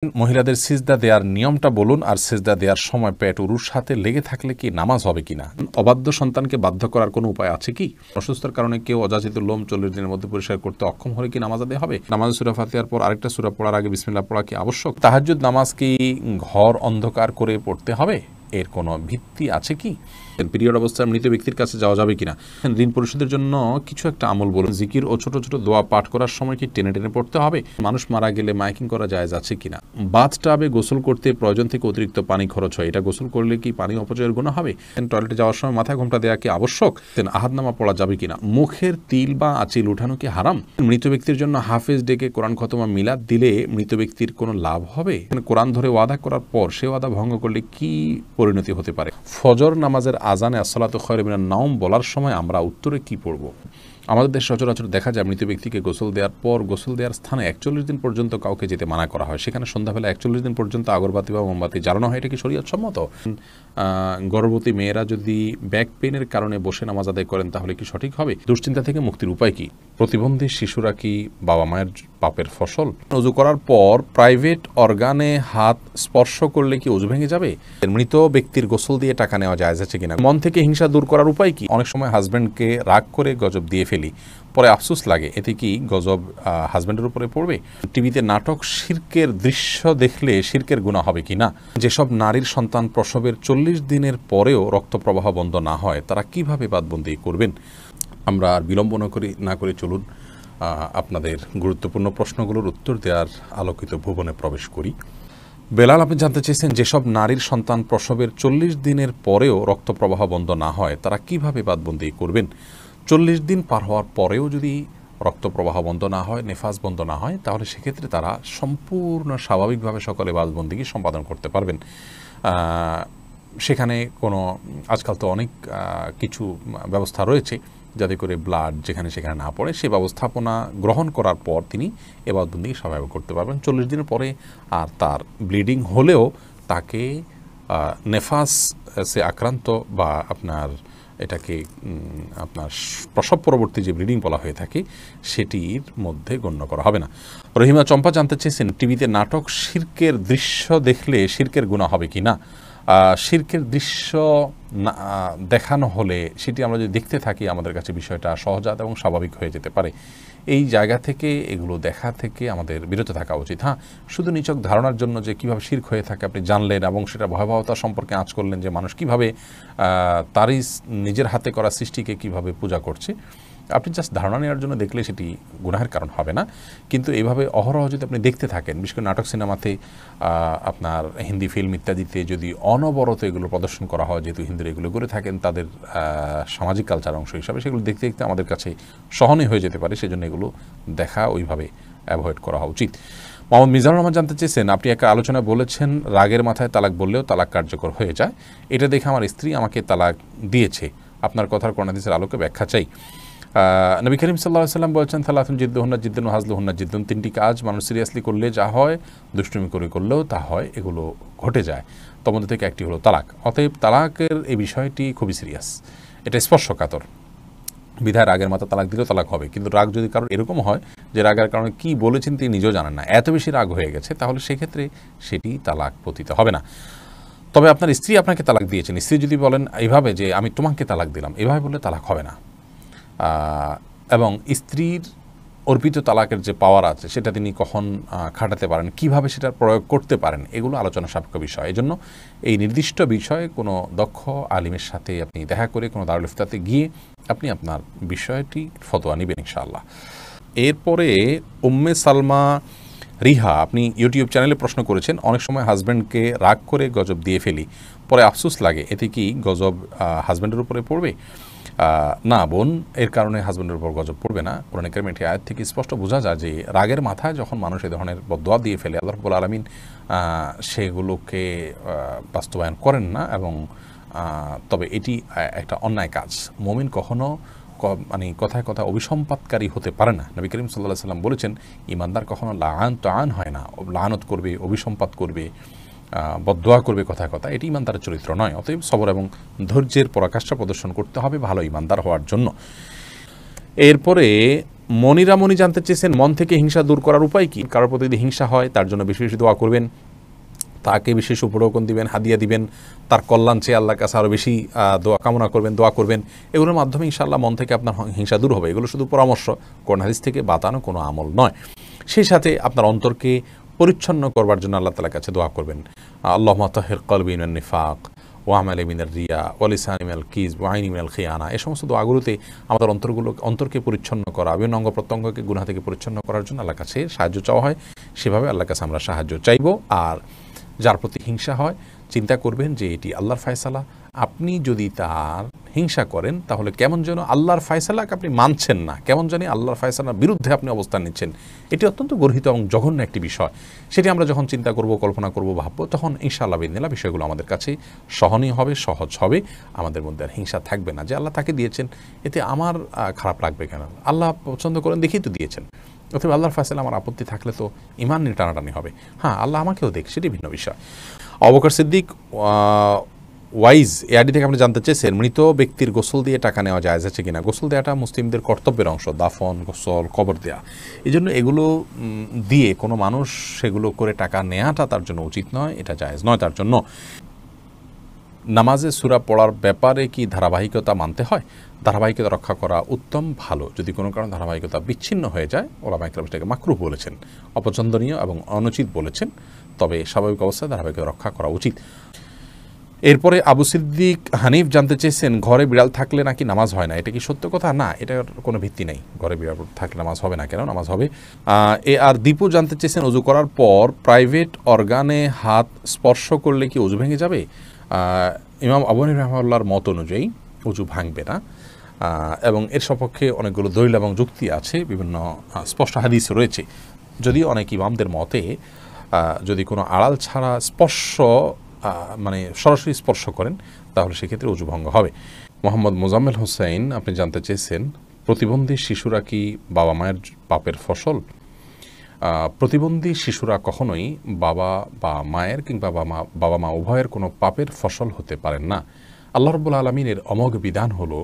মহিলাদের সিজদা দেওয়ার নিয়মটা বলুন, আর সিজদা দেওয়ার সময় পেট উরুর সাথে লেগে থাকলে কি নামাজ হবে কিনা? অবাধ্য সন্তানকে বাধ্য করার কোনো উপায় আছে কি? অসুস্থতার কারণে কেউ অযাচিত লোম 40 দিনের মধ্যে পরিষ্কার করতে অক্ষম হলে কি নামাজ আদায় হবে? নামাজ সূরা ফাতিহার পর আরেকটা সূরা পড়ার আগে বিসমিল্লাহ পড়া কি আবশ্যক? তাহাজ্জুদ নামাজ কি ঘর অন্ধকার করে পড়তে হবে? এর কোনো ভিত্তি আছে কি? পিরিয়ড অবস্থায় মৃত ব্যক্তির কাছে যাওয়া যাবে কিনা? ঋণ পরিশোধের জন্য কিছু একটা আমল বলুন। জিকির ও ছোট ছোট দোয়া পাঠ করার সময় কি টেনে টেনে পড়তে হবে? মানুষ মারা গেলে মাইকিং করা জায়েজ আছে কিনা? বাথটাবে গোসল করতে প্রয়োজন থেকে অতিরিক্ত পানি খরচ হয়, এটা গোসল করলে কি পানি অপচয়ের গুনাহ হবে? টয়লেটে যাওয়ার সময় মাথায় ঘোমটা দেওয়া কি আবশ্যক? আহাদনামা পড়া যাবে কিনা? মুখের তিল বা আঁচিল উঠানো কি হারাম? মৃত ব্যক্তির জন্য হাফেজ ডেকে কোরআন খতমা মিলাদ দিলে মৃত ব্যক্তির কোনো লাভ হবে? কোরআন ধরে ওয়াদা করার পর সে ওয়াদা ভঙ্গ করলে কি পরিণতি হতে পারে? ফজর নামাজের আজানে আসসালাতু খায়রুম মিনান নাওম বলার সময় আমরা উত্তরে কি পড়ব? আমাদের দেশে সচরাচর দেখা যায় মৃত ব্যক্তিকে গোসল দেওয়ার পর গোসল দেওয়ার স্থানে 41 দিন পর্যন্ত কাউকে যেতে মানা করা হয়। সেখানে সন্ধ্যাবেলা 41 দিন পর্যন্ত আগরবাতি বা মোমবাতি জ্বালানো হয়। এটা কি শরীয়ত সম্মত? গর্ভবতী মেয়েরা যদি ব্যাক পেনের কারণে বসে নামাজ আদায় করেন তাহলে কি সঠিক হবে? দুশ্চিন্তা থেকে মুক্তির উপায় কি? প্রতিবন্ধী শিশুরা কি বাবা মায়ের পাপের ফসল? ওযু করার পর প্রাইভেট অর্গানে হাত স্পর্শ করলে কি ওযু ভেঙে যাবে? মৃত ব্যক্তির গোসল দিয়ে টাকা নেওয়া জায়েজ আছে কিনা? মন থেকে হিংসা দূর করার উপায় কি? অনেক সময় হাজব্যান্ডকে রাগ করে গজব দিয়ে ফেলি, পরে আফসোস লাগে, এতে কি গজব হাজব্যান্ডের উপরে পড়বে? টিভিতে নাটক শিরকের দৃশ্য দেখলে শিরকের গুনাহ হবে কি না? যেসব নারীর সন্তান প্রসবের 40 দিনের পরেও রক্ত প্রবাহ বন্ধ না হয় তারা কিভাবে বাদবন্দি করবেন? আমরা আর বিলম্ব না করে চলুন আপনাদের গুরুত্বপূর্ণ প্রশ্নগুলোর উত্তর দেওয়ার আলোকিত ভুবনে প্রবেশ করি। বেলাল, আপনি জানতে চেয়েছেন যেসব নারীর সন্তান প্রসবের 40 দিনের পরেও রক্ত প্রবাহ বন্ধ না হয় তারা কিভাবে বাদবন্দি করবেন? 40 দিন পার হওয়ার পরেও যদি রক্ত প্রবাহ বন্ধ না হয়, নেফাস বন্ধ না হয়, তাহলে সেক্ষেত্রে তারা সম্পূর্ণ স্বাভাবিকভাবে সকলে বাদবন্দিকে সম্পাদন করতে পারবেন। সেখানে কোনো আজকাল তো অনেক কিছু ব্যবস্থা রয়েছে যাতে করে ব্লাড যেখানে সেখানে না পড়ে, সে ব্যবস্থাপনা গ্রহণ করার পর তিনি এ বাদবন্দিকে স্বাভাবিক করতে পারবেন। 40 দিনের পরে আর তার ব্লিডিং হলেও তাকে নেফাসে আক্রান্ত বা এটাকে আপনার প্রসব পরবর্তী যে ব্লিডিং বলা হয়ে থাকে সেটির মধ্যে গণ্য করা হবে না। রহিমা চম্পা জানতে চেয়েছেন টিভিতে নাটক শিরকের দৃশ্য দেখলে শিরকের গুনাহ হবে কি না? শিরকের দৃশ্য দেখানো হলে সেটি আমরা যদি দেখতে থাকি আমাদের কাছে বিষয়টা সহজাত এবং স্বাভাবিক হয়ে যেতে পারে। এই জায়গা থেকে এগুলো দেখা থেকে আমাদের বিরত থাকা উচিত। শুধু নিছক ধারণার জন্য যে কীভাবে শিরক হয়ে থাকে আপনি জানলেন এবং সেটা ভয়াবহতা সম্পর্কে আঁচ করলেন যে মানুষ কীভাবে তারই নিজের হাতে করা সৃষ্টিকে কীভাবে পূজা করছে, আপনি জাস্ট ধারণা নেওয়ার জন্য দেখলে সেটি গুনাহের কারণ হবে না। কিন্তু এইভাবে অহরহ যদি আপনি দেখতে থাকেন, বিশেষ করে নাটক সিনেমাতে, আপনার হিন্দি ফিল্ম ইত্যাদিতে যদি অনবরত এগুলো প্রদর্শন করা হয়, যেহেতু হিন্দুরা এগুলো করে থাকেন তাদের সামাজিক কালচার অংশ হিসাবে, সেগুলো দেখতে দেখতে আমাদের কাছে সহনীয় হয়ে যেতে পারে। সেজন্য এগুলো দেখা ওইভাবে অ্যাভয়েড করা উচিত। মোহাম্মদ মিজানুর রহমান জানতে চেয়েছেন, আপনি একটা আলোচনায় বলেছেন রাগের মাথায় তালাক বললেও তালাক কার্যকর হয়ে যায়। এটা দেখে আমার স্ত্রী আমাকে তালাক দিয়েছে। আপনার কথার কোরআন হাদিসের আলোকে ব্যাখ্যা চাই। নবী করিম সাল্লাল্লাহু আলাইহি ওয়াসাল্লাম বলেছেন, সালাতুন জিদ্দুহুন্না জিদ্দুন ওয়া হাজলুহুন্না জিদ্দুন, 3টি কাজ মানুষ সিরিয়াসলি করলে যা হয়, দুষ্টুমি করে করলেও তা হয়, এগুলো ঘটে যায়। তার মধ্যে থেকে একটি হলো তালাক। অতএব তালাকের এই বিষয়টি খুবই সিরিয়াস, এটা স্পর্শকাতর। বিধায় রাগের মাথা তালাক দিলেও তালাক হবে। কিন্তু রাগ যদি কারণ এরকম হয় যে রাগের কারণে কী বলেছেন তিনি নিজেও জানেন না, এত বেশি রাগ হয়ে গেছে, তাহলে সেক্ষেত্রে সেটি তালাক পতিত হবে না। তবে আপনার স্ত্রী আপনাকে তালাক দিয়েছেন, স্ত্রী যদি বলেন এইভাবে যে আমি তোমাকে তালাক দিলাম, এভাবে বললে তালাক হবে না। এবং স্ত্রীর অর্পিত তালাকের যে পাওয়ার আছে সেটা তিনি কখন খাটাতে পারেন, কিভাবে সেটার প্রয়োগ করতে পারেন, এগুলো আলোচনা সাপেক্ষ বিষয়। এজন্য এই নির্দিষ্ট বিষয়ে কোনো দক্ষ আলিমের সাথে আপনি দেখা করে কোনো দারুল ইফতাতে গিয়ে আপনি আপনার বিষয়টি ফতোয়া নেবেন ইনশাআল্লাহ। এরপরে উম্মে সালমা রিহা, আপনি ইউটিউব চ্যানেলে প্রশ্ন করেছেন, অনেক সময় হাজব্যান্ডকে রাগ করে গজব দিয়ে ফেলি, পরে আফসোস লাগে, এতে কি গজব হাজব্যান্ডের উপরে পড়বে? না বোন, এর কারণে হাজব্যান্ডের উপর গজব পড়বে না। কোরআনে কারিমের এই আয়াত থেকে স্পষ্ট বোঝা যায় যে রাগের মাথায় যখন মানুষ এই ধরনের বদদোয়া দিয়ে ফেলে, আল্লাহ রাব্বুল আলামিন সেগুলোকে বাস্তবায়ন করেন না। এবং তবে এটি একটা অন্যায় কাজ। মুমিন কখনো কথায় কথায় অভিসম্পাতকারী হতে পারে না। নবী করিম সাল্লাল্লাহু আলাইহি ওয়াসাল্লাম বলেছেন, ঈমানদার কখনো লাআন হয় না, লাআনত করবে, অভিসম্পাত করবে, বদদোয়া করবে কথায় কথা, এটি ঈমানদারের চরিত্র নয়। অতএব সবর এবং ধৈর্যের পরাকাষ্ঠা প্রদর্শন করতে হবে ভালো ঈমানদার হওয়ার জন্য। এরপরে মনিরা মনি জানতে চেয়েছেন মন থেকে হিংসা দূর করার উপায় কি। কারোর প্রতি যদি হিংসা হয় তার জন্য বেশি বেশি দোয়া করবেন, তাকে বিশেষ উপঢৌকন দিবেন, হাদিয়া দিবেন, তার কল্যাণ চেয়ে আল্লাহর কাছে আরও বেশি দোয়া কামনা করবেন, দোয়া করবেন। এগুলোর মাধ্যমে ইনশাআল্লাহ মন থেকে আপনার হিংসা দূর হবে। এগুলো শুধু পরামর্শ, কোরআন হাদিস থেকে বাতানো কোনো আমল নয়। সেই সাথে আপনার অন্তরকে পরিচ্ছন্ন করবার জন্য আল্লাহ তাআলার কাছে দোয়া করবেন। আল্লাহুম্মা তাহির কলবি মিনান নিফাক ওয়া আমালি মিনার রিয়া ওয়া লিসানি মিনাল কিযব ওয়া আইনি মিনাল খিয়ানা। এই সমস্ত দোয়াগুলোতে আমাদের অন্তরকে পরিচ্ছন্ন করা, বিভিন্ন অঙ্গ প্রত্যঙ্গকে গুনাহ থেকে পরিচ্ছন্ন করার জন্য আল্লাহর কাছে সাহায্য চাওয়া হয়। সেভাবে আল্লাহর কাছে আমরা সাহায্য চাইব। আর যার প্রতি হিংসা হয় চিন্তা করবেন যে এটি আল্লাহর ফয়সালা। আপনি যদি তার হিংসা করেন তাহলে কেমন যেন আল্লাহর ফয়সালাকে আপনি মানছেন না, কেমন জানি আল্লাহর ফয়সালার বিরুদ্ধে আপনি অবস্থান নিচ্ছেন। এটি অত্যন্ত গর্হিত এবং জঘন্য একটি বিষয়। সেটি আমরা যখন চিন্তা করব, কল্পনা করব, ভাববো, তখন ইনশাআল্লাহ বিদিনিল্লাহ বিষয়গুলো আমাদের কাছে সহনীয় হবে, সহজ হবে। আমাদের মধ্যে আর হিংসা থাকবে না যে আল্লাহ তাকে দিয়েছেন, এতে আমার খারাপ লাগবে কেন, আল্লাহ পছন্দ করেন দেখেই তো দিয়েছেন। অথবা আল্লাহর ফয়সালা আমার আপত্তি থাকলে তো ইমান নিয়ে টানাটানি হবে। হ্যাঁ, আল্লাহ আমাকেও দেখ, সেটি ভিন্ন বিষয়। আবু বকর সিদ্দিক ওয়াইজ এআডি থেকে আপনি জানতে চেয়েছেন মৃত ব্যক্তির গোসল দিয়ে টাকা নেওয়া জায়েজ আছে কিনা। গোসল দেওয়াটা মুসলিমদের কর্তব্যের অংশ, দাফন, গোসল, কবর দেওয়া। এই জন্য এগুলো দিয়ে কোনো মানুষ সেগুলো করে টাকা নেওয়াটা তার জন্য উচিত নয়, এটা জায়েজ নয় তার জন্য। নামাজে সূরা পড়ার ব্যাপারে কি ধারাবাহিকতা মানতে হয়? ধারাবাহিকতা রক্ষা করা উত্তম, ভালো। যদি কোনো কারণে ধারাবাহিকতা বিচ্ছিন্ন হয়ে যায়, ওলামা ইকরাম সেটাকে মাকরুহ বলেছেন, অপছন্দনীয় এবং অনুচিত বলেছেন। তবে স্বাভাবিক অবস্থায় ধারাবাহিকতা রক্ষা করা উচিত। এরপরে আবু সিদ্দিক হানিফ জানতে চেয়েছেন ঘরে বিড়াল থাকলে নাকি নামাজ হয় না, এটা কি সত্য কথা? না, এটার কোনো ভিত্তি নেই। ঘরে বিড়াল থাকলে নামাজ হবে না কেন? নামাজ হবে। আর দীপু জানতে চেয়েছেন অজু করার পর প্রাইভেট অর্গানে হাত স্পর্শ করলে কি অজু ভেঙে যাবে? ইমাম আবু হানিফা রাহিমাহুল্লাহর মত অনুযায়ী অজু ভাঙবে না, এবং এর সপক্ষে অনেকগুলো দলিল এবং যুক্তি আছে, বিভিন্ন স্পষ্ট হাদিস রয়েছে। যদিও অনেক ইমামদের মতে যদি কোনো আড়াল ছাড়া স্পর্শ মানে সরাসরি স্পর্শ করেন তাহলে সেক্ষেত্রে অজু ভঙ্গ হবে। মোহাম্মদ মোজাম্মেল হোসেন আপনি জানতে চেয়েছেন প্রতিবন্ধী শিশুরা কি বাবা মায়ের পাপের ফসল? প্রতিবন্ধী শিশুরা কখনোই বাবা বা মায়ের কিংবা বাবা মা উভয়ের কোনো পাপের ফসল হতে পারেন না। আল্লাহ রাব্বুল আলামিনের অমোঘ বিধান হলো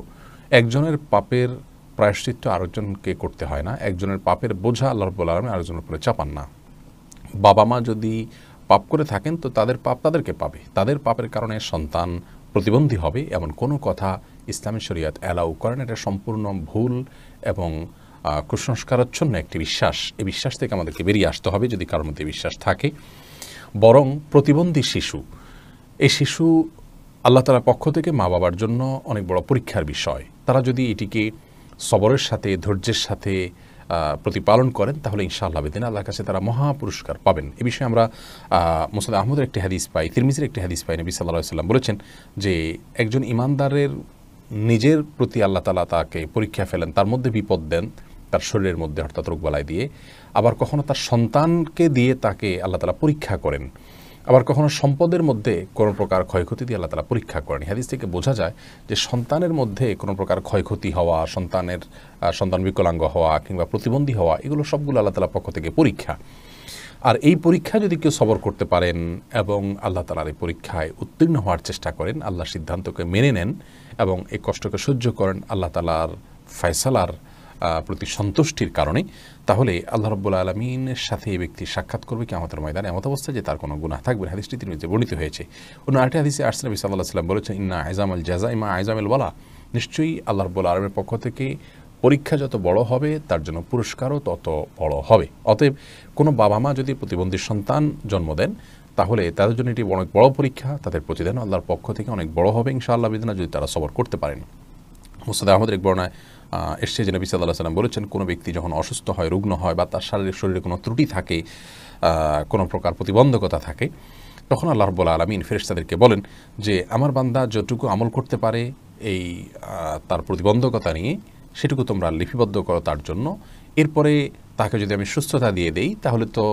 একজনের পাপের প্রায়শ্চিত্ত আরেকজনকে করতে হয় না, একজনের পাপের বোঝা আল্লাহ রাব্বুল আলামিন আরেকজনের উপরে চাপান না। বাবা মা যদি পাপ করে থাকেন তো তাদের পাপ তাদেরকে পাবে, তাদের পাপের কারণে সন্তান প্রতিবন্ধী হবে এমন কোনো কথা ইসলামী শরীয়ত অ্যালাউ করেন। এটা সম্পূর্ণ ভুল এবং কুসংস্কারাচ্ছন্ন একটি বিশ্বাস। এই বিশ্বাস থেকে আমাদেরকে বেরিয়ে আসতে হবে যদি কারোর মধ্যে বিশ্বাস থাকে। বরং প্রতিবন্ধী শিশু, এই শিশু আল্লাহ তাআলার পক্ষ থেকে মা বাবার জন্য অনেক বড় পরীক্ষার বিষয়। তারা যদি এটিকে সবরের সাথে, ধৈর্যের সাথে প্রতিপালন করেন তাহলে ইনশাআল্লাহ বিদিন আল্লাহর কাছে তারা মহা পুরস্কার পাবেন। এ বিষয়ে আমরা মুসনাদ আহমদের একটি হাদিস পাই, তিরমিজির একটি হাদিস পাই। নবী সাল্লাল্লাহু আলাইহি ওয়াসাল্লাম বলেছেন যে একজন ইমানদারের নিজের প্রতি আল্লাহ তাআলা তাকে পরীক্ষা ফেলেন, তার মধ্যে বিপদ দেন তার শরীরের মধ্যে, অর্থাৎ রোগবালাই দিয়ে। আবার কখনো তার সন্তানকে দিয়ে তাকে আল্লাহ তাআলা পরীক্ষা করেন। আবার কখনো সম্পদের মধ্যে কোনো প্রকার ক্ষয়ক্ষতি দিয়ে আল্লাহ তাআলা পরীক্ষা করেন। হাদিস থেকে বোঝা যায় যে সন্তানের মধ্যে কোনো প্রকার ক্ষয়ক্ষতি হওয়া, সন্তান বিকলাঙ্গ হওয়া কিংবা প্রতিবন্ধী হওয়া, এগুলো সবগুলো আল্লাহ তাআলার পক্ষ থেকে পরীক্ষা। আর এই পরীক্ষা যদি কেউ সবর করতে পারেন এবং আল্লাহ তাআলার এই পরীক্ষায় উত্তীর্ণ হওয়ার চেষ্টা করেন, আল্লাহর সিদ্ধান্তকে মেনে নেন এবং এই কষ্টকে সহ্য করেন আল্লাহ তাআলার ফয়সালার প্রতি সন্তুষ্টির কারণে, তাহলে আল্লাহ রাব্বুল আলামিনের সাথে এই ব্যক্তি সাক্ষাৎ করবে কিয়ামতের ময়দানে এমত অবস্থায় যে তার কোনো গুনাহ থাকবে না। হাদিসটি তিরমিজিতে বর্ণিত হয়েছে। অন্য আরেকটি হাদিসে আসছে নবী সাল্লাল্লাহু আলাইহি ওয়াসাল্লাম বলেছেন ইন্না আইজামাল জাযাই মা আইজামিল ওয়ালা, নিশ্চয়ই আল্লাহ রাব্বুল আলামিনের পক্ষ থেকে পরীক্ষা যত বড় হবে তার জন্য পুরস্কারও তত বড় হবে। অতএব কোনো বাবা মা যদি প্রতিবন্ধী সন্তান জন্ম দেন তাহলে তাদের জন্য এটি অনেক বড় পরীক্ষা, তাদের প্রতিদান আল্লাহর পক্ষ থেকে অনেক বড় হবে ইনশাআল্লাহ বিদিনা, যদি তারা সবর করতে পারেন। মুসনাদ আহমদের এক বর্ণনায় এসছে যে নবী সাল্লাল্লাহু আলাইহি ওয়াসাল্লাম বলেছেন কোনো ব্যক্তি যখন অসুস্থ হয়, রুগ্ন হয় বা তার শরীরে কোনো ত্রুটি থাকে, কোনো প্রকার প্রতিবন্ধকতা থাকে, তখন আল্লাহ রাব্বুল আলামিন ফেরেশতাদেরকে বলেন যে আমার বান্দা যতটুকু আমল করতে পারে এই তার প্রতিবন্ধকতা নিয়ে সেটুকু তোমরা লিপিবদ্ধ করো তার জন্য। এরপরে তাকে যদি আমি সুস্থতা দিয়ে দেই তাহলে তো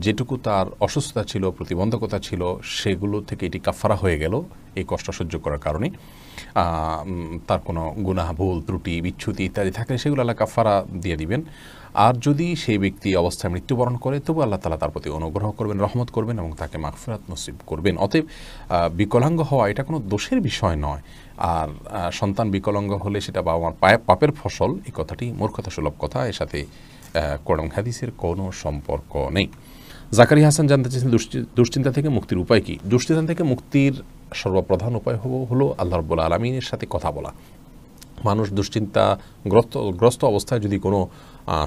যেটুকু তার অসুস্থতা ছিল, প্রতিবন্ধকতা ছিল, সেগুলো থেকে এটি কাফারা হয়ে গেল এই কষ্ট সহ্য করার কারণে। তার কোনো গুনাহ, ভুল, ত্রুটি, বিচ্যুতি ইত্যাদি থাকলে সেগুলো আল্লাহ কাফারা দিয়ে দিবেন। আর যদি সেই ব্যক্তি অবস্থায় মৃত্যুবরণ করে, তবু আল্লাহ তাআলা তার প্রতি অনুগ্রহ করবেন, রহমত করবেন এবং তাকে মাগফিরাত নসিব করবেন। অতএব বিকলাঙ্গ হওয়া এটা কোনো দোষের বিষয় নয়। আর সন্তান বিকলাঙ্গ হলে সেটা বাবা মার পাপের ফসল, এই কথাটি মূর্খতা সুলভ কথা, এর সাথে কোরআন হাদিসের কোনো সম্পর্ক নেই। জাকারিয়া হাসান জানতে চেয়েছেন দুশ্চিন্তা থেকে মুক্তির উপায় কি? দুশ্চিন্তা থেকে মুক্তির সর্বপ্রধান উপায় হলো আল্লাহ রাব্বুল আলামিনের সাথে কথা বলা। মানুষ দুশ্চিন্তাগ্রস্ত অবস্থায় যদি কোনো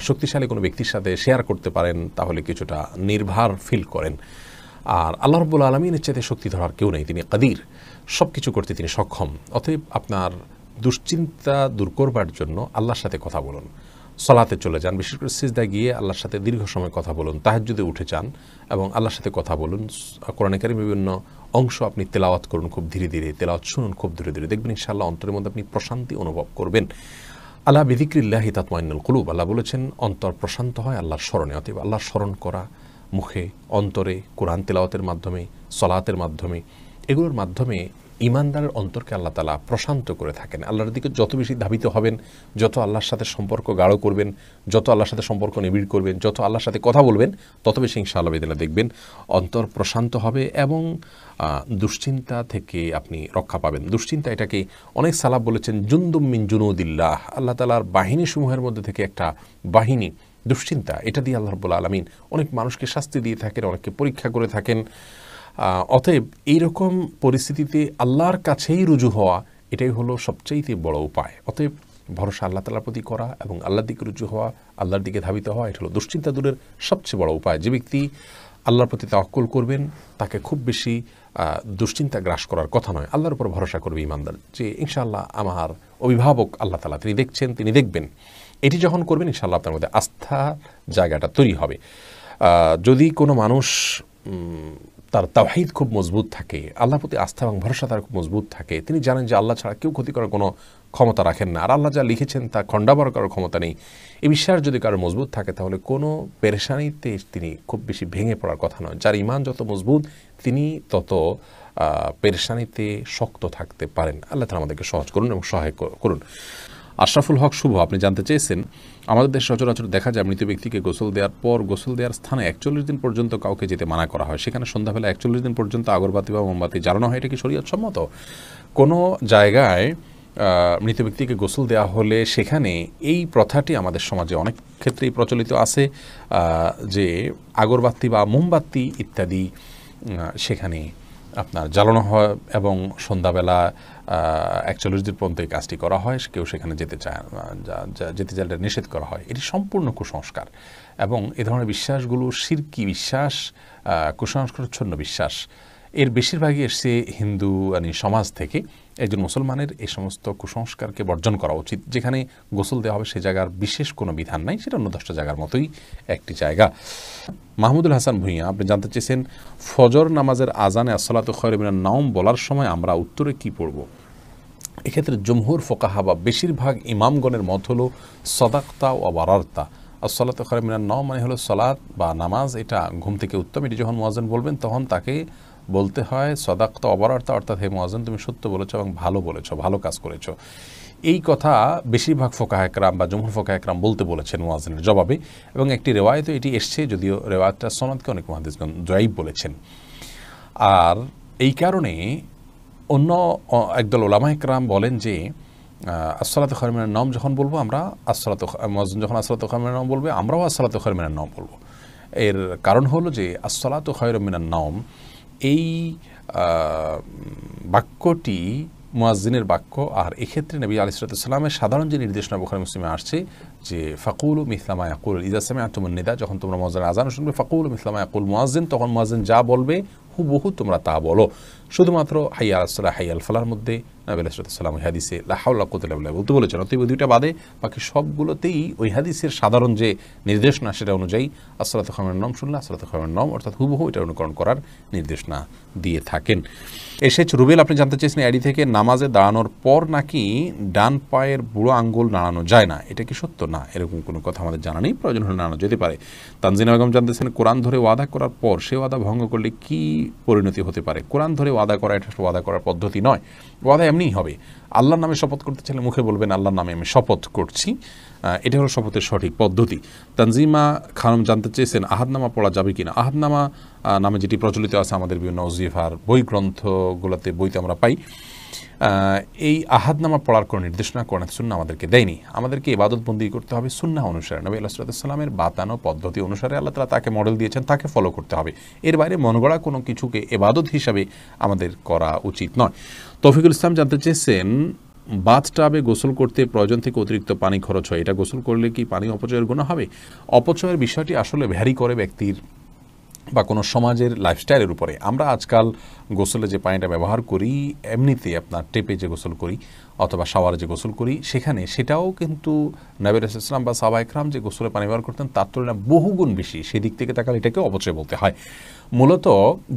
শক্তিশালী কোনো ব্যক্তির সাথে শেয়ার করতে পারেন, তাহলে কিছুটা নির্ভার ফিল করেন। আর আল্লাহ রাব্বুল আলামিনের চাইতে শক্তি ধরার কেউ নেই, তিনি কাদির, সব কিছু করতে তিনি সক্ষম। অতএব আপনার দুশ্চিন্তা দূর করবার জন্য আল্লাহর সাথে কথা বলুন, সলাতে চলে যান, বিশেষ করে সিজদায় গিয়ে আল্লাহর সাথে দীর্ঘ সময় কথা বলুন, তাহাজ্জুদে উঠে যান এবং আল্লাহর সাথে কথা বলুন। কোরআনে কারীমের বিভিন্ন অংশ আপনি তেলাওয়াত করুন খুব ধীরে ধীরে, তেলাওয়াত শুনুন খুব ধীরে ধীরে, দেখবেন ইনশাআল্লাহ অন্তরের মধ্যে আপনি প্রশান্তি অনুভব করবেন। আলা বিযিক্রিল্লাহি তাতমাইন্নুল কুলুব, আল্লাহ বলেছেন অন্তর প্রশান্ত হয় আল্লাহর স্মরণে। অতএব আল্লাহর স্মরণ করা মুখে, অন্তরে, কোরআন তেলাওয়াতের মাধ্যমে, সলাতের মাধ্যমে, এগুলোর মাধ্যমে ঈমানদারের অন্তরকে আল্লাহ তাআলা প্রশান্ত করে থাকেন। আল্লাহর দিকে যত বেশি ধাবিত হবেন, যত আল্লাহর সাথে সম্পর্ক গাঢ় করবেন, যত আল্লাহর সাথে সম্পর্ক নিবিড় করবেন, যত আল্লাহর সাথে কথা বলবেন, তত বেশি ইনশাআল্লাহ বিদিনা দেখবেন অন্তর প্রশান্ত হবে এবং দুশ্চিন্তা থেকে আপনি রক্ষা পাবেন। দুশ্চিন্তা, এটাকে অনেক সালাফ বলেছেন জুনদুম মিন জুনুদিল্লাহ, আল্লাহ তাআলার বাহিনী সমূহের মধ্যে থেকে একটা বাহিনী দুশ্চিন্তা। এটা দিয়ে আল্লাহ রাব্বুল আলামিন অনেক মানুষকে শাস্তি দিয়ে থাকেন, অনেককে পরীক্ষা করে থাকেন। অতএব এইরকম পরিস্থিতিতে আল্লাহর কাছেই রুজু হওয়া, এটাই হলো সবচাইতে বড় উপায়। অতএব ভরসা আল্লাহ তাআলার প্রতি করা এবং আল্লাহর দিকে রুজু হওয়া, আল্লাহর দিকে ধাবিত হওয়া, এটা হলো দুশ্চিন্তা দূরের সবচেয়ে বড় উপায়। যে ব্যক্তি আল্লাহর প্রতি তাওয়াক্কুল করবেন, তাকে খুব বেশি দুশ্চিন্তা গ্রাস করার কথা নয়। আল্লাহর উপর ভরসা করবে ইমানদার, যে ইনশাআল্লাহ আমার অভিভাবক আল্লাহ তাআলা, তিনি দেখছেন, তিনি দেখবেন। এটি যখন করবেন ইনশাআল্লাহ আপনার মধ্যে আস্থা জায়গাটা তৈরি হবে। যদি কোনো মানুষ তার তাওহীদ খুব মজবুত থাকে, আল্লাহর প্রতি আস্থা এবং ভরসা তার খুব মজবুত থাকে, তিনি জানেন যে আল্লাহ ছাড়া কেউ ক্ষতি করার কোনো ক্ষমতা রাখেন না, আর আল্লাহ যা লিখেছেন তা খণ্ডাবার করার ক্ষমতা নেই, এই বিশ্বাস যদি কারো মজবুত থাকে, তাহলে কোনো পেরেশানিতে তিনি খুব বেশি ভেঙে পড়ার কথা নয়। যার ঈমান যত মজবুত, তিনি তত পেরেশানিতে শক্ত থাকতে পারেন। আল্লাহ তাআলা আমাদেরকে সহজ করুন এবং সহায় করুন। আশরাফুল হক শুভ, আপনি জানতে চেয়েছেন আমাদের দেশে সচরাচর দেখা যায় মৃত ব্যক্তিকে গোসল দেওয়ার পর গোসল দেওয়ার স্থানে 41 দিন পর্যন্ত কাউকে যেতে মানা করা হয়, সেখানে সন্ধ্যাবেলা 41 দিন পর্যন্ত আগরবাতি বা মোমবাতি জ্বালানো হয়, এটা কি শরীয়ত সম্মত? কোনো জায়গায় মৃত ব্যক্তিকে গোসল দেওয়া হলে সেখানে এই প্রথাটি আমাদের সমাজে অনেক ক্ষেত্রেই প্রচলিত আছে, যে আগরবাতি বা মোমবাতি ইত্যাদি সেখানে আপনার জ্বালানো হয় এবং সন্ধ্যাবেলা 41 দিন পর্যন্ত এই কাজটি করা হয়। কেউ সেখানে যেতে চাইলে নিষেধ করা হয়। এটি সম্পূর্ণ কুসংস্কার এবং এ ধরনের বিশ্বাসগুলো শিরকি বিশ্বাস, কুসংস্কারচ্ছন্ন বিশ্বাস। এর বেশিরভাগই এসছে হিন্দু সমাজ থেকে। একজন মুসলমানের এই সমস্ত কুসংস্কারকে বর্জন করা উচিত। যেখানে গোসল দেওয়া হবে সে জায়গার বিশেষ কোনো বিধান নাই, সেটা অন্য 10টা জায়গার মতোই একটি জায়গা। মাহমুদুল হাসান ভূঁইয়া, আপনি জানতে চেয়েছেন ফজর নামাজের আজানে আসসালাতু খায়রুম মিনান নাওম বলার সময় আমরা উত্তরে কি পড়ব? এক্ষেত্রে জমহুর ফোকাহা বা বেশিরভাগ ইমামগণের মত হলো সদাকতা ও বারারতা। আসসালাতু খায়রুম মিনান নাওম মানে হলো সলাত বা নামাজ, এটা ঘুম থেকে উত্তম। এটি যখন মুয়াজ্জিন বলবেন তখন তাকে বলতে হয় সদাকতা অবারার্তা, অর্থাৎ হে মুয়াজ্জিন তুমি সত্য বলেছো এবং ভালো বলেছো, ভালো কাজ করেছো। এই কথা বেশিরভাগ ফোকাহা একরাম বা জমহুর ফোকাহা একরাম বলতে বলেছেন মুয়াজ্জিনের জবাবে, এবং একটি রেওয়ায়েতে এটি এসছে, যদিও রেওয়ায়েতটা সনদকে অনেক মুহাদ্দিসগণ যঈফ বলেছেন। আর এই কারণে অন্য একদল উলামা একরাম বলেন যে আসসালাতু খায়রুম মিনান নাওম যখন বলবো আমরা, মুয়াজ্জিন যখন আসসালাতু খায়রুম মিনান নাওম বলবে, আমরাও আসসালাতু খায়রুম মিনান নাওম বলবো। এর কারণ হলো যে আসসালাতু খায়রুম মিনান নাওম এই বাক্যটি মুয়াজ্জিনের বাক্য, আর এক্ষেত্রে নবী আলাইহিস সালামের সাধারণ যে নির্দেশনা বুখারী মুসলিমে আসছে যে ফাকুলু মিসলা মা ইয়াকুল ইযা সামি'তুমুন নিদা, যখন তোমরা মুয়াজ্জিনের আযান শুনবে ফাকুলু মিসলা মা ইয়াকুল মুয়াজ্জিন, তখন মুয়াজ্জিন যা বলবে হুবহু তোমরা তা বলো। শুধুমাত্র হাইয়া আলাস-সালাহ হাইয়া আল ফালাহর মধ্যে নবী আলাইহিস সালাম ওই হাদিসে লা হাওলা ওয়া কুওয়াতা ইল্লা বিল্লাহ বলতে বলেছেন। অতএব দুইটা বাদে বাকি সবগুলোতেই ওই হাদিসের সাধারণ যে নির্দেশনা সেটা অনুযায়ী আসসালাতু খায়রুন মিনান নওম শুনলে আসসালাতু খায়রুন মিনান নওম অর্থাৎ হুবহু এটা অনুকরণ করার নির্দেশনা দিয়ে থাকেন। এসেছে রুবেল, আপনি জানতে চেয়েছেন আইডি থেকে নামাজে দাঁড়ানোর পর নাকি ডান পায়ের বুড়ো আঙ্গুল নাড়ানো যায় না, এটা কি সত্য? না, এরকম কোনো কথা আমাদের জানা নেই, প্রয়োজন হলে নাড়ানো যেতে পারে। তানজিনা বেগম জানতেছেন কোরআন ধরে ওয়াদা করার পর সে ওয়াদা ভঙ্গ করলে কি পরিণতি হতে পারে? কোরআন ধরে ওয়াদা করা এটা ওয়াদা করার পদ্ধতি নয়, ওয়াদা এমনিই হবে। আল্লাহর নামে শপথ করতে চাইলে মুখে বলবেন আল্লাহর নামে আমি শপথ করছি, এটা হলো শপথের সঠিক পদ্ধতি। তানজিমা খানম জানতে চেয়েছেন আহাদনামা পড়া যাবে কিনা। আহাদনামা নামে যেটি প্রচলিত আছে আমাদের বিভিন্ন ওজিফার বই গ্রন্থগুলোতে বইতে আমরা পাই, এই আহাদনামা পড়ার কোনো নির্দেশনা কোরআন সুন্নাহ আমাদেরকে দেয়নি। আমাদেরকে ইবাদতবন্দি করতে হবে সুন্নাহ অনুসারে, নবী আলাইহিস সালামের বাতানো পদ্ধতি অনুসারে আল্লাহ তাআলা তাকে মডেল দিয়েছেন, তাকে ফলো করতে হবে। এর বাইরে মনগড়া কোনো কিছুকে ইবাদত হিসাবে আমাদের করা উচিত নয়। তৌফিকুল ইসলাম জানতে চেয়েছেন বাথটাবে গোসল করতে প্রয়োজন থেকে অতিরিক্ত পানি খরচ হয়, এটা গোসল করলে কি পানি অপচয়ের গুনাহ হবে? অপচয়ের বিষয়টি আসলে ভ্যারি করে ব্যক্তির বা কোনো সমাজের লাইফস্টাইলের উপরে। আমরা আজকাল গোসলে যে পানিটা ব্যবহার করি, এমনিতে আপনার টেপে যে গোসল করি অথবা শাওয়ারে যে গোসল করি, সেটাও কিন্তু নবী রাসূলুল্লাহ সাল্লাল্লাহু আলাইহি ওয়াসাল্লাম বা সাহাবায়ে কেরাম যে গোসলে পানি ব্যবহার করতেন তার তুলনায় বহুগুণ বেশি। সেদিক থেকে তাকালে এটাকেও অপচয় বলতে হয়। মূলত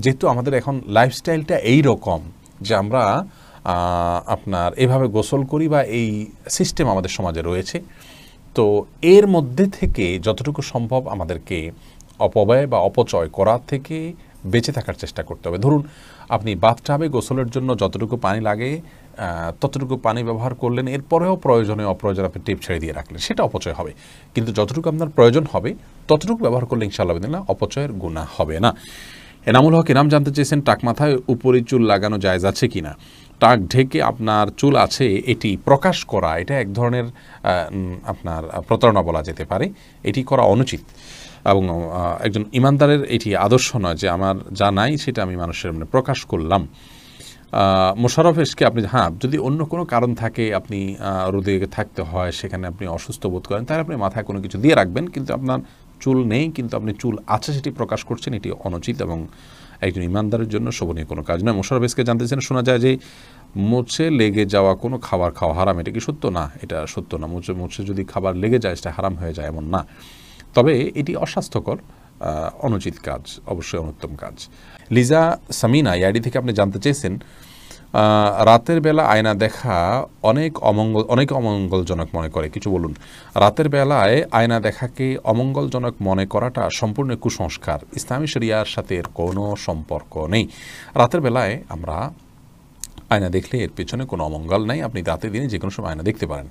যেহেতু আমাদের এখন লাইফস্টাইলটা এই রকম যে আমরা আপনার এভাবে গোসল করি বা এই সিস্টেম আমাদের সমাজে রয়েছে, তো এর মধ্যে থেকে যতটুকু সম্ভব আমাদেরকে অপব্যয় বা অপচয় করার থেকে বেঁচে থাকার চেষ্টা করতে হবে। ধরুন আপনি বাথটাবে গোসলের জন্য যতটুকু পানি লাগে ততটুকু পানি ব্যবহার করলেন, এরপরেও প্রয়োজনে অপ্রয়োজনে আপনি টেপ ছেড়ে দিয়ে রাখলেন, সেটা অপচয় হবে। কিন্তু যতটুকু আপনার প্রয়োজন হবে ততটুকু ব্যবহার করলে ইনশাআল্লাহ বিদিনিল্লাহ অপচয়ের গুনাহ হবে না। এনামুল হক ইনাম জানতে চেয়েছেন টাক মাথায় উপরি চুল লাগানো জায়েজ আছে কিনা। টাক ঢেকে আপনার চুল আছে এটি প্রকাশ করা, এটা এক ধরনের আপনার প্রতারণা বলা যেতে পারে, এটি করা অনুচিত এবং একজন ইমানদারের এটি আদর্শ নয় যে আমার যা নাই সেটা আমি মানুষের মানে প্রকাশ করলাম। মোশাররফ এসকে আপনি যদি অন্য কোনো কারণ থাকে, আপনি রোদে থাকতে হয়, সেখানে আপনি অসুস্থ বোধ করেন, তাহলে আপনি মাথায় কোনো কিছু দিয়ে রাখবেন, কিন্তু আপনার চুল নেই কিন্তু আপনি চুল আছে সেটি প্রকাশ করছেন, এটি অনুচিত এবং একজন ইমানদারের জন্য শোভনীয় কোনো কাজ নয়। মোশাররফ এসকে জানতে চান শোনা যায় যে মুছে লেগে যাওয়া কোনো খাবার খাওয়া হারাম, এটা কি সত্য? না, এটা সত্য না। মুছে যদি খাবার লেগে যায় সেটা হারাম হয়ে যায় এমন না, তবে এটি অস্বাস্থ্যকর, অনুচিত কাজ, অবশ্যই অনুত্তম কাজ। লিজা সামিনা ইয়াডি থেকে আপনি জানতে চেয়েছেন রাতের বেলা আয়না দেখা অনেক অমঙ্গলজনক মনে করে, কিছু বলুন। রাতের বেলায় আয়না দেখাকে অমঙ্গলজনক মনে করাটা সম্পূর্ণ কুসংস্কার, ইসলামী শরিয়ার সাথে এর কোনো সম্পর্ক নেই। রাতের বেলায় আমরা আয়না দেখলে এর পেছনে কোনো অমঙ্গল নাই, আপনি রাতে দিনে যে কোনো সময় আয়না দেখতে পারেন।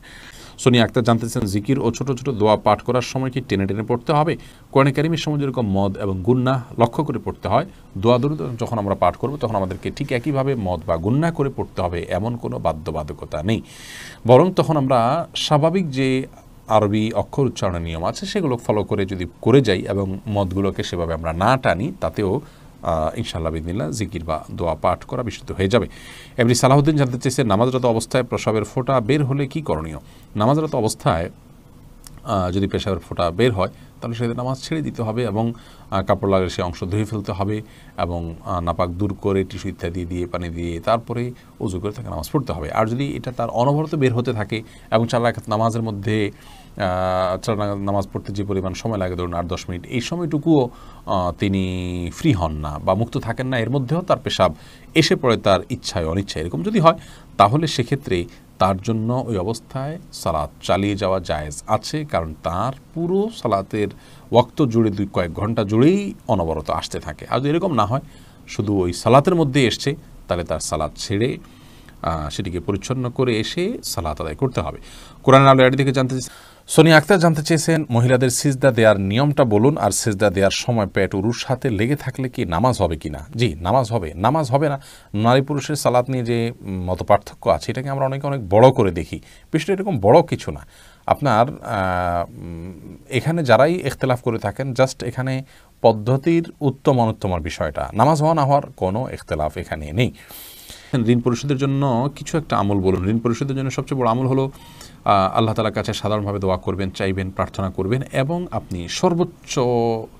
সোনিয়া আক্তার জানতেছেন জিকির ও ছোট ছোট দোয়া পাঠ করার সময় কি টেনে টেনে পড়তে হবে? কোরআনে কারিমের সময় যেরকম মদ এবং গুন্নাহ লক্ষ্য করে পড়তে হয়, দোয়া দরুদ যখন আমরা পাঠ করব তখন আমাদেরকে ঠিক একইভাবে মদ বা গুন্নাহ করে পড়তে হবে, এমন কোনো বাধ্যবাধকতা নেই। বরং তখন আমরা স্বাভাবিক যে আরবি অক্ষর উচ্চারণের নিয়ম আছে সেগুলো ফলো করে যদি করে যাই এবং মদগুলোকে সেভাবে আমরা না টানি, তাতেও ইনশাআল্লাহ বিদিনিল্লাহ জিকির বা দোয়া পাঠ করা বিশুদ্ধ হয়ে যাবে। এমনি সালাহুদ্দিন জানতে চেয়েছে নামাজরত অবস্থায় প্রসাবের ফোঁটা বের হলে কি করণীয়। নামাজরত অবস্থায় যদি পেশাবের ফোঁটা বের হয় তাহলে সেটা নামাজ ছেড়ে দিতে হবে এবং কাপড় লাগিয়ে সে অংশ ধুয়ে ফেলতে হবে এবং নাপাক দূর করে টিস্যু ইত্যাদি দিয়ে পানি দিয়ে তারপরে উজু করে তাকে নামাজ পড়তে হবে। আর যদি এটা তার অনবরত বের হতে থাকে এবং 4 রাকাত নামাজের মধ্যে 4 রাকাত নামাজ পড়তে যে পরিমাণ সময় লাগে ধরুন 8-10 মিনিট, এই সময়টুকুও তিনি ফ্রি হন না বা মুক্ত থাকেন না, এর মধ্যেও তার পেশাব এসে পড়ে তার ইচ্ছায় অনিচ্ছায়, এরকম যদি হয় তাহলে সেক্ষেত্রে তার জন্য ওই অবস্থায় সালাত চালিয়ে যাওয়া জায়েজ আছে, কারণ তার পুরো সালাতের ওয়াক্ত জুড়ে কয়েক ঘন্টা জুড়েই অনবরত আসতে থাকে। আর যদি এরকম না হয়, শুধু ওই সালাতের মধ্যে এসছে, তাহলে তার সালাত ছেড়ে সেটিকে পরিচ্ছন্ন করে এসে সালাত আদায় করতে হবে। কোরআন আলো থেকে জানতে সোনিয়া আক্তার জানতে চেয়েছেন মহিলাদের সিজদা দেওয়ার নিয়মটা বলুন, আর সিজদা দেওয়ার সময় পেট উরুর সাথে লেগে থাকলে কি নামাজ হবে কিনা। জি, নামাজ হবে, নামাজ হবে না। নারী পুরুষের সালাত নিয়ে যে মত পার্থক্য আছে এটাকে আমরা অনেক বড় করে দেখি, বিষয়টা এরকম বড় কিছু না। আপনার এখানে যারাই ইখতিলাফ করে থাকেন জাস্ট এখানে পদ্ধতির উত্তম অনুত্তমের বিষয়টা, নামাজ হওয়া না হওয়ার কোনো ইখতিলাফ এখানে নেই। ঋণ পরিশোধের জন্য কিছু একটা আমল বলুন। ঋণ পরিশোধের জন্য সবচেয়ে বড় আমল হলো আল্লাহ তাআলার কাছে সাধারণভাবে দোয়া করবেন, চাইবেন, প্রার্থনা করবেন এবং আপনি সর্বোচ্চ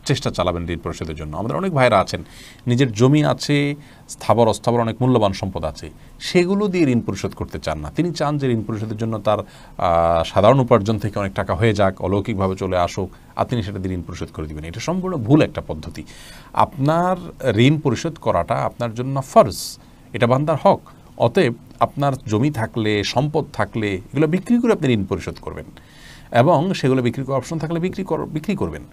চেষ্টা চালাবেন ঋণ পরিশোধের জন্য। আমাদের অনেক ভাইরা আছেন, নিজের জমি আছে, স্থাবর অস্থাবর অনেক মূল্যবান সম্পদ আছে, সেগুলো দিয়ে ঋণ পরিশোধ করতে চান না। তিনি চান যে ঋণ পরিশোধের জন্য তার সাধারণ উপার্জন থেকে অনেক টাকা হয়ে যাক, অলৌকিকভাবে চলে আসুক, আর তিনি সেটা দিয়ে ঋণ পরিশোধ করে দেবেন। এটা সম্পূর্ণ ভুল একটা পদ্ধতি। আপনার ঋণ পরিশোধ করাটা আপনার জন্য ফরজ, এটা বান্দার হক। অতএব আপনার জমি থাকলে, সম্পদ থাকলে এগুলো বিক্রি করে আপনি ঋণ পরিশোধ করবেন এবং সেগুলো বিক্রি করার অপশন থাকলে বিক্রি করবেন।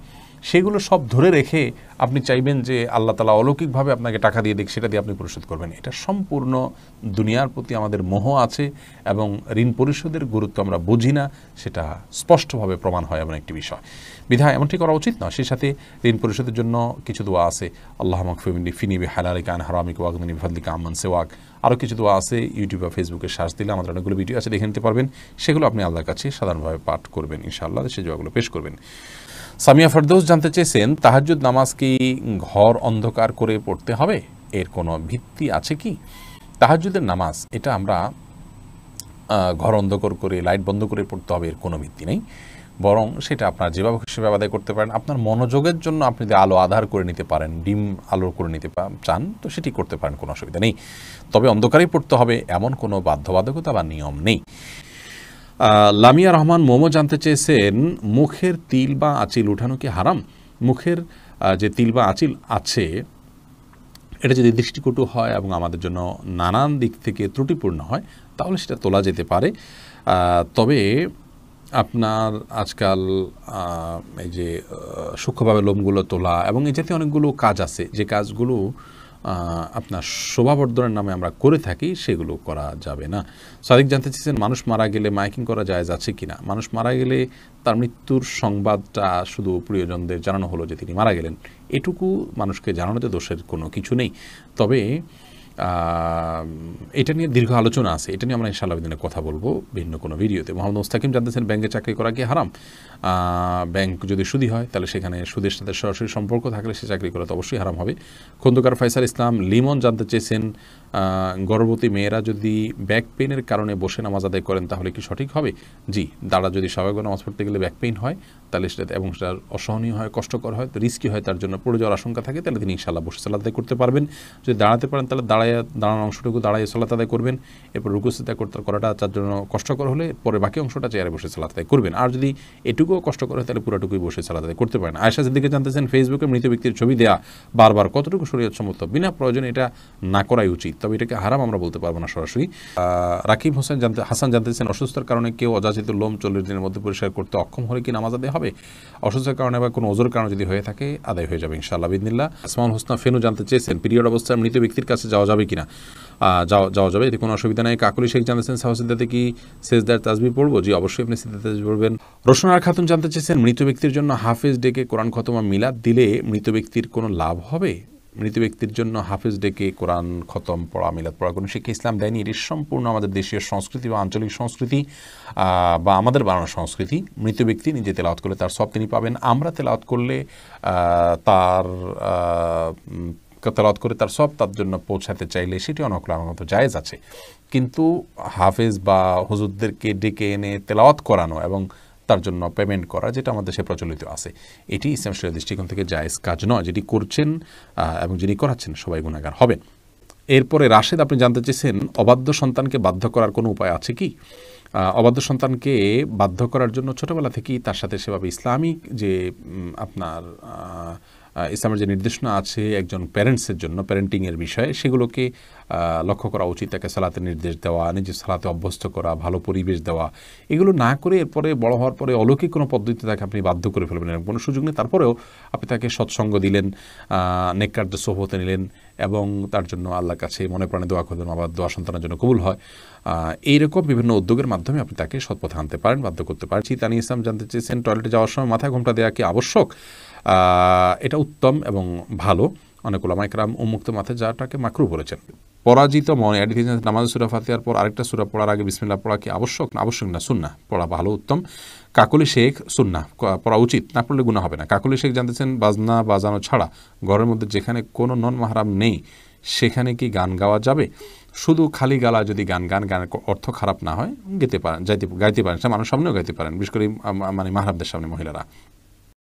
সেগুলো সব ধরে রেখে আপনি চাইবেন যে আল্লাহ তাআলা অলৌকিকভাবে আপনাকে টাকা দিয়ে দিক, সেটা দিয়ে আপনি পরিশোধ করবেন। এটা সম্পূর্ণ দুনিয়ার প্রতি আমাদের মোহ আছে এবং ঋণ পরিশোধের গুরুত্ব আমরা বুঝি না, সেটা স্পষ্টভাবে প্রমাণ হয় এমন একটি বিষয়। বিধায় এমনটি করা উচিত না। সেই সাথে ঋণ পরিশোধের জন্য কিছু দোয়া আছে, আল্লাহুম্মা কফিনি ফিনি বিহালালিকা আন হারামিকা ওয়াগনিনি বিফাদলিকা আম্মান সিওয়াক। আরও কিছু দোয়া আছে, ইউটিউব বা ফেসবুকে সার্চ দিলে আমাদের অনেকগুলো ভিডিও আছে, দেখে নিতে পারবেন। সেগুলো আপনি আল্লাহর কাছে সাধারণভাবে পাঠ করবেন, ইনশাআল্লাহ সেই দোয়াগুলো পেশ করবেন। সামিয়া ফেরদৌস জানতে চেয়েছেন, তাহাজ্জুদ নামাজ কি ঘর অন্ধকার করে পড়তে হবে? এর কোনো ভিত্তি আছে কি? তাহাজ্জুদের নামাজ এটা আমরা ঘর অন্ধকার করে, লাইট বন্ধ করে পড়তে হবে, এর কোনো ভিত্তি নেই। বরং সেটা আপনার যেভাবে সেভাবে আদায় করতে পারেন। আপনার মনোযোগের জন্য আপনি যদি আলো আধার করে নিতে পারেন, ডিম আলো করে নিতে চান, তো সেটি করতে পারেন, কোনো অসুবিধা নেই। তবে অন্ধকারেই পড়তে হবে এমন কোনো বাধ্যবাধকতা বা নিয়ম নেই। লামিয়া রহমান মোমো জানতে চেয়েছেন, মুখের তিল বা আঁচিল উঠানো কি হারাম? মুখের যে তিল বা আঁচিল আছে এটা যদি দৃষ্টিকটু হয় এবং আমাদের জন্য নানান দিক থেকে ত্রুটিপূর্ণ হয় তাহলে সেটা তোলা যেতে পারে। তবে আপনার আজকাল এই যে সূক্ষ্মভাবে লোমগুলো তোলা এবং এই জাতীয় অনেকগুলো কাজ আছে, যে কাজগুলো আপনার শোভাবর্ধনের নামে আমরা করে থাকি, সেগুলো করা যাবে না। সাদিক জানতে চেয়েছেন, মানুষ মারা গেলে মাইকিং করা জায়েজ আছে কিনা? মানুষ মারা গেলে তার মৃত্যুর সংবাদটা শুধু প্রিয়জনদের জানানো হলো যে তিনি মারা গেলেন, এটুকু মানুষকে জানানোতে দোষের কোনো কিছু নেই। তবে এটা নিয়ে দীর্ঘ আলোচনা আছে, এটা নিয়ে আমরা ইনশাআল্লাহ দিনে কথা বলবো ভিন্ন কোনো ভিডিওতে। মোহাম্মদ মুস্তাকিম জানতেছেন, ব্যাংকে চাকরি করা কি হারাম? ব্যাংক যদি সুদী হয় তাহলে সেখানে সুদের সাথে সরাসরি সম্পর্ক থাকলে সে চাকরি করা তো অবশ্যই হারাম হবে। খন্দকার ফয়সাল ইসলাম লিমন জানতে চেয়েছেন, গর্ভবতী মেয়েরা যদি ব্যাক পেইনের কারণে বসে নামাজ আদায় করেন তাহলে কি সঠিক হবে? জি, দাঁড়া যদি স্বাভাবিকভাবে নামাজ পড়তে গেলে ব্যাক পেইন হয় তাহলে সেটা এবং সেটা অসহনীয় হয়, কষ্টকর হয়, রিস্কি হয়, তার জন্য পড়ে যাওয়ার আশঙ্কা থাকে, তাহলে তিনি ইনশাআল্লাহ বসে সালাত আদায় করতে পারবেন। যদি দাঁড়াতে পারেন তাহলে দাঁড়ানোর অংশটুকু দাঁড়ায় সালাত আদায় করবেন, এরপর রুকু সিজদা করাটা তার জন্য কষ্টকর হলে পরে বাকি অংশটা চেয়ারে বসে সালাত আদায় করবেন। আর যদি এটুকুও কষ্টকর হয় তাহলে পুরোটুকুই বসে সালাত আদায় করতে পারেন। আয়েশা সিদ্দিকা জানতেছেন, ফেসবুকে মৃত ব্যক্তির ছবি দেওয়া বারবার কতটুকু শরীয়ত সম্মত? বিনা প্রয়োজনে এটা না করাই উচিত, তবে এটাকে হারাম আমরা বলতে পারবো না সরাসরি। রাকিব হাসান জানতেছেন, অসুস্থতার কারণে কেউ অযাচিত লোম 40 দিনের মধ্যে পরিষ্কার করতে অক্ষম হলে কি নামাজ আদায় হবে? অসুস্থতার কারণে বা কোনো ওজোর কারণে যদি হয়ে থাকে আদায় হয়ে যাবে ইনশাআল্লাহ বিদিনিল্লাহ। আসমাউল হোসনা ফেনু জানতে চেয়েছেন, পিরিয়ড অবস্থায় মৃত ব্যক্তির কাছে যাওয়া যাবে কিনা? যাওয়া যাবে, এতে কোনো অসুবিধা নেই। কাকুলি শেখ জানতেছেন, সাহসিদ্দাতে কি সেজদার তাসবিহ পড়বো? জি, অবশ্যই আপনি সেজদার তাসবিহ পড়বেন। রোশনার খাতুন জানতে চেয়েছেন, মৃত ব্যক্তির জন্য হাফেজ ডেকে কোরআন খতম মিলাদ দিলে মৃত ব্যক্তির কোনো লাভ হবে? মৃত ব্যক্তির জন্য হাফেজ ডেকে কোরআন খতম পড়া, মিলাদ পড়া কোনো শিক্ষা ইসলাম দেয়নি। এটি সম্পূর্ণ আমাদের দেশীয় সংস্কৃতি বা আঞ্চলিক সংস্কৃতি বা আমাদের বানানো সংস্কৃতি। মৃত ব্যক্তি নিজে তেলাওয়াত করলে তার সব তিনি পাবেন, আমরা তেলাওয়াত করলে তেলাওয়াত করে তার সব তার জন্য পৌঁছাতে চাইলে সেটি অনকল আমার মতো জায়েজ আছে। কিন্তু হাফেজ বা হুজুরদেরকে ডেকে এনে তেলাওয়াত করানো এবং তার জন্য পেমেন্ট করা, যেটা আমাদের দেশে প্রচলিত আছে, এটি ইসলাম শরীয়তের দৃষ্টিকোণ থেকে জায়েজ কাজ নয়। যেটি করছেন এবং যিনি করাচ্ছেন সবাই গুনাহগার হবেন। এরপরে রাশেদ আপনি জানতে চেয়েছেন, অবাধ্য সন্তানকে বাধ্য করার কোনো উপায় আছে কি? অবাধ্য সন্তানকে বাধ্য করার জন্য ছোটোবেলা থেকেই তার সাথে সেভাবে ইসলামিক যে আপনার ইসলামের যে নির্দেশনা আছে একজন প্যারেন্টসের জন্য, প্যারেন্টিংয়ের বিষয়ে, সেগুলোকে লক্ষ্য করা উচিত। তাকে সালাতের নির্দেশ দেওয়া, নিজের সালাতে অভ্যস্ত করা, ভালো পরিবেশ দেওয়া, এগুলো না করে এরপরে বড় হওয়ার পরে অলৌকিক কোনো পদ্ধতিতে তাকে আপনি বাধ্য করে ফেলবেন, এরকম কোনো সুযোগ নেই। তারপরেও আপনি তাকে সৎসঙ্গ দিলেন, নেককারদের সোহবতে নিলেন এবং তার জন্য আল্লাহর কাছে মনে প্রাণে দোয়া করলেন, আবার দোয়া সন্তানের জন্য কবুল হয়। এইরকম বিভিন্ন উদ্যোগের মাধ্যমে আপনি তাকে সৎপথে আনতে পারেন, বাধ্য করতে পারেন। তানি ইসলাম জানতে চেয়েছেন, টয়লেটে যাওয়ার সময় মাথায় ঘোমটা দেওয়া কি আবশ্যক? এটা উত্তম এবং ভালো। অনেক উলামা ইকরাম উন্মুক্ত মাথায় যাওয়াটাকে মাকরুহ বলেছেন। পরাজিত মনে নামাজ সূরা ফাতিহার পর আরেকটা সূরা পড়ার আগে বিসমিল্লাহ পড়া কি আবশ্যক? না, আবশ্যক না, সুন্নাহ। পড়া ভালো, উত্তম। কাকলি শেখ সুন্নাহ, পড়া উচিত, না পড়লে গুনাহ হবে না। কাকলি শেখ জানতেছেন বাজনা বাজানো ছাড়া ঘরের মধ্যে যেখানে কোনো নন মাহরাম নেই সেখানে কি গান গাওয়া যাবে? শুধু খালি গালা যদি গানের অর্থ খারাপ না হয় গেতে পারেন, গাইতে পারেন, সে মানুষ সামনেও গাইতে পারেন, বিশেষ করে মানে মাহরামদের সামনে মহিলারা।